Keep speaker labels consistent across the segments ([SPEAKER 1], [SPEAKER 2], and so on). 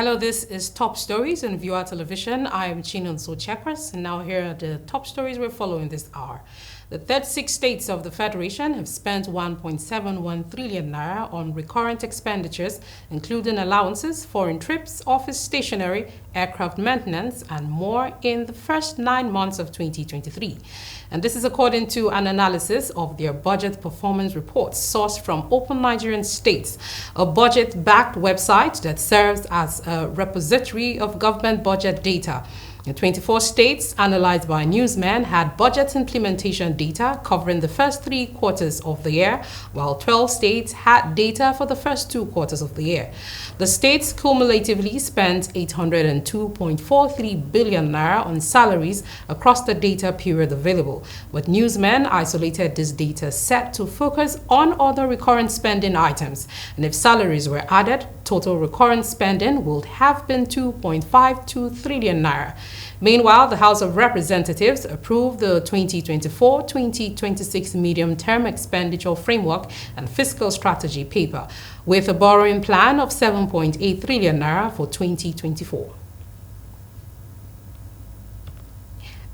[SPEAKER 1] Hello, this is Top Stories on Viewer Television. I am Chinonso Chakras, and now here are the top stories we're following this hour. The 36 states of the Federation have spent 1.71 trillion naira on recurrent expenditures, including allowances, foreign trips, office stationery, aircraft maintenance, and more in the first 9 months of 2023. And this is according to an analysis of their budget performance reports sourced from Open Nigerian States, a budget-backed website that serves as a repository of government budget data. The 24 states analyzed by Newsman had budget implementation data covering the first 3 quarters of the year, while 12 states had data for the first 2 quarters of the year. The states cumulatively spent 802.43 billion naira on salaries across the data period available, but Newsman isolated this data set to focus on other recurrent spending items, and if salaries were added, total recurrent spending would have been 2.52 trillion naira. Meanwhile, the House of Representatives approved the 2024-2026 medium-term expenditure framework and fiscal strategy paper, with a borrowing plan of 7.8 trillion naira for 2024.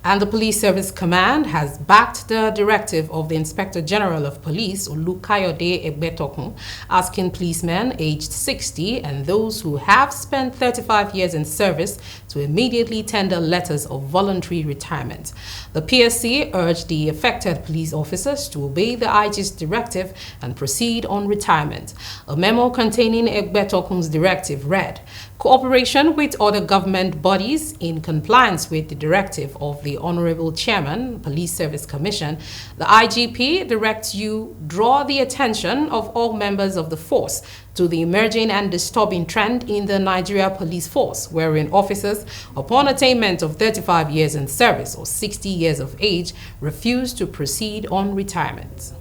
[SPEAKER 1] And the Police Service Command has backed the directive of the Inspector General of Police, Olukayode Egbetokun, asking policemen aged 60 and those who have spent 35 years in service to immediately tender letters of voluntary retirement. The PSC urged the affected police officers to obey the IG's directive and proceed on retirement. A memo containing Egbetokun's directive read, "Cooperation with other government bodies in compliance with the directive of the Honorable Chairman, Police Service Commission, the IGP directs you draw the attention of all members of the force to the emerging and disturbing trend in the Nigeria Police Force, wherein officers, upon attainment of 35 years in service or 60 years of age, refuse to proceed on retirement."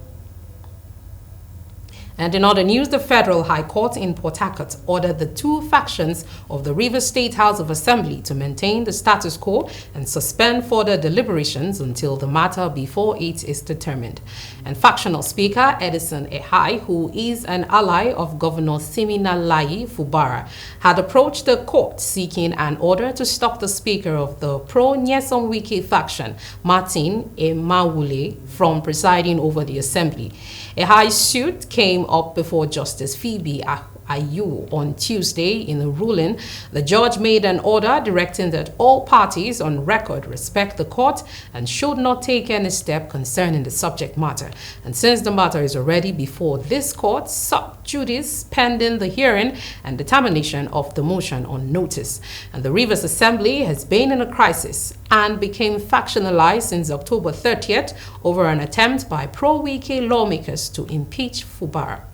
[SPEAKER 1] And in other news, the Federal High Court in Port Harcourt ordered the 2 factions of the Rivers State House of Assembly to maintain the status quo and suspend further deliberations until the matter before it is determined. And factional Speaker Edison Ehai, who is an ally of Governor Siminalayi Fubara, had approached the court seeking an order to stop the Speaker of the pro-Nyesom Wike faction, Martin Emawule, from presiding over the Assembly. Ehai's suit came up before Justice Phoebe Ayu on Tuesday. In a ruling, the judge made an order directing that all parties on record respect the court and should not take any step concerning the subject matter. And since the matter is already before this court, sub judice pending the hearing and determination of the motion on notice. And the Rivers Assembly has been in a crisis and became factionalized since October 30th over an attempt by pro-Wike lawmakers to impeach Fubara.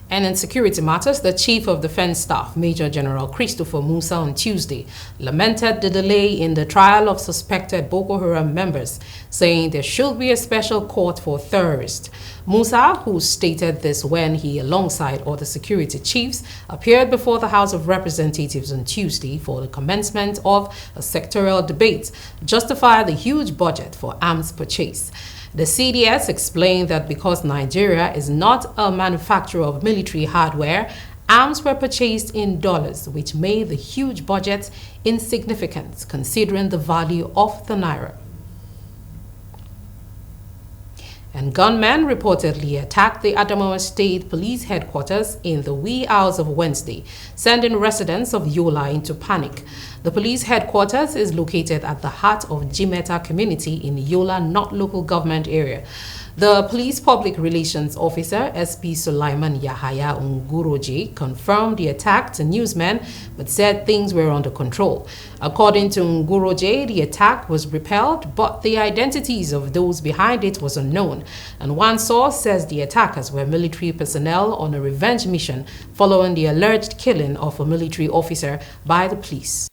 [SPEAKER 1] And in security matters, the Chief of Defense Staff, Major General Christopher Musa, on Tuesday lamented the delay in the trial of suspected Boko Haram members, saying there should be a special court for terrorists. Musa, who stated this when he, alongside other security chiefs, appeared before the House of Representatives on Tuesday for the commencement of a sectorial debate, justified the huge budget for arms purchase. The CDS explained that because Nigeria is not a manufacturer of military hardware, arms were purchased in dollars, which made the huge budget insignificant considering the value of the naira. And gunmen reportedly attacked the Adamawa State Police Headquarters in the wee hours of Wednesday, sending residents of Yola into panic. The police headquarters is located at the heart of Jimeta community in Yola North local government area. The police public relations officer, SP Sulaiman Yahaya Nguroje, confirmed the attack to newsmen but said things were under control. According to Nguroje, the attack was repelled, but the identities of those behind it was unknown. And one source says the attackers were military personnel on a revenge mission following the alleged killing of a military officer by the police.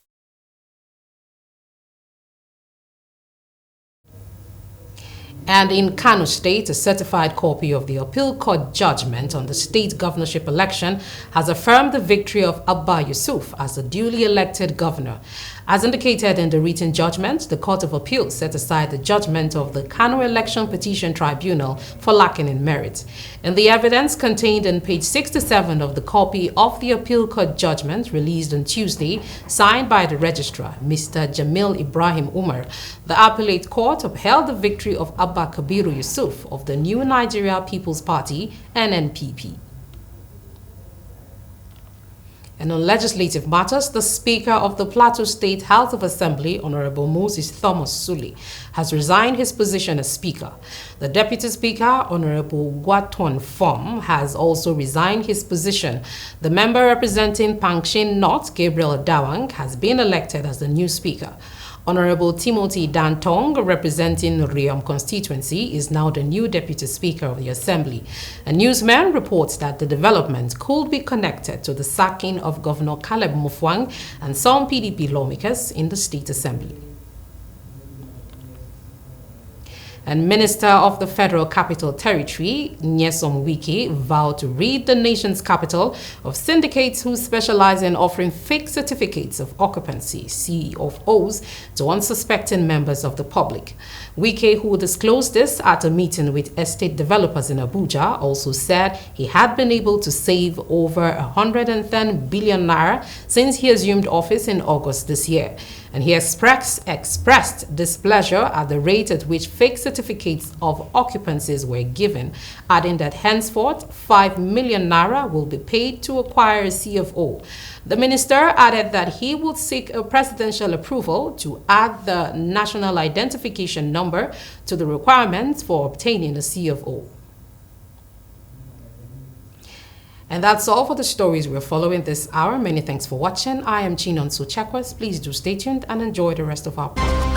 [SPEAKER 1] And in Kano State, a certified copy of the appeal court judgment on the state governorship election has affirmed the victory of Abba Yusuf as the duly elected governor. As indicated in the written judgment, the Court of Appeal set aside the judgment of the Kano Election Petition Tribunal for lacking in merit. In the evidence contained in page 67 of the copy of the appeal court judgment released on Tuesday, signed by the registrar, Mr. Jamil Ibrahim Umar, the appellate court upheld the victory of Abba Kabiru Yusuf of the New Nigeria People's Party, NNPP. And on legislative matters, the Speaker of the Plateau State House of Assembly, Honorable Moses Thomas Suli, has resigned his position as Speaker. The Deputy Speaker, Honorable Gwaton Fom, has also resigned his position. The member representing Pangshin North, Gabriel Dawang, has been elected as the new Speaker. Honorable Timothy Dantong, representing Riom constituency, is now the new Deputy Speaker of the Assembly. A newsman reports that the development could be connected to the sacking of Governor Caleb Mufwang and some PDP lawmakers in the State Assembly. And Minister of the Federal Capital Territory, Nyesom Wike, vowed to rid the nation's capital of syndicates who specialize in offering fake certificates of occupancy, COOs, to unsuspecting members of the public. Wike, who disclosed this at a meeting with estate developers in Abuja, also said he had been able to save over 110 billion naira since he assumed office in August this year. And he expressed displeasure at the rate at which fake certificates of occupancies were given, adding that henceforth 5 million naira will be paid to acquire a CFO. The minister added that he would seek a presidential approval to add the national identification number to the requirements for obtaining a CFO. And that's all for the stories we're following this hour. Many thanks for watching. I am Chinon Sochekwas. Please do stay tuned and enjoy the rest of our program.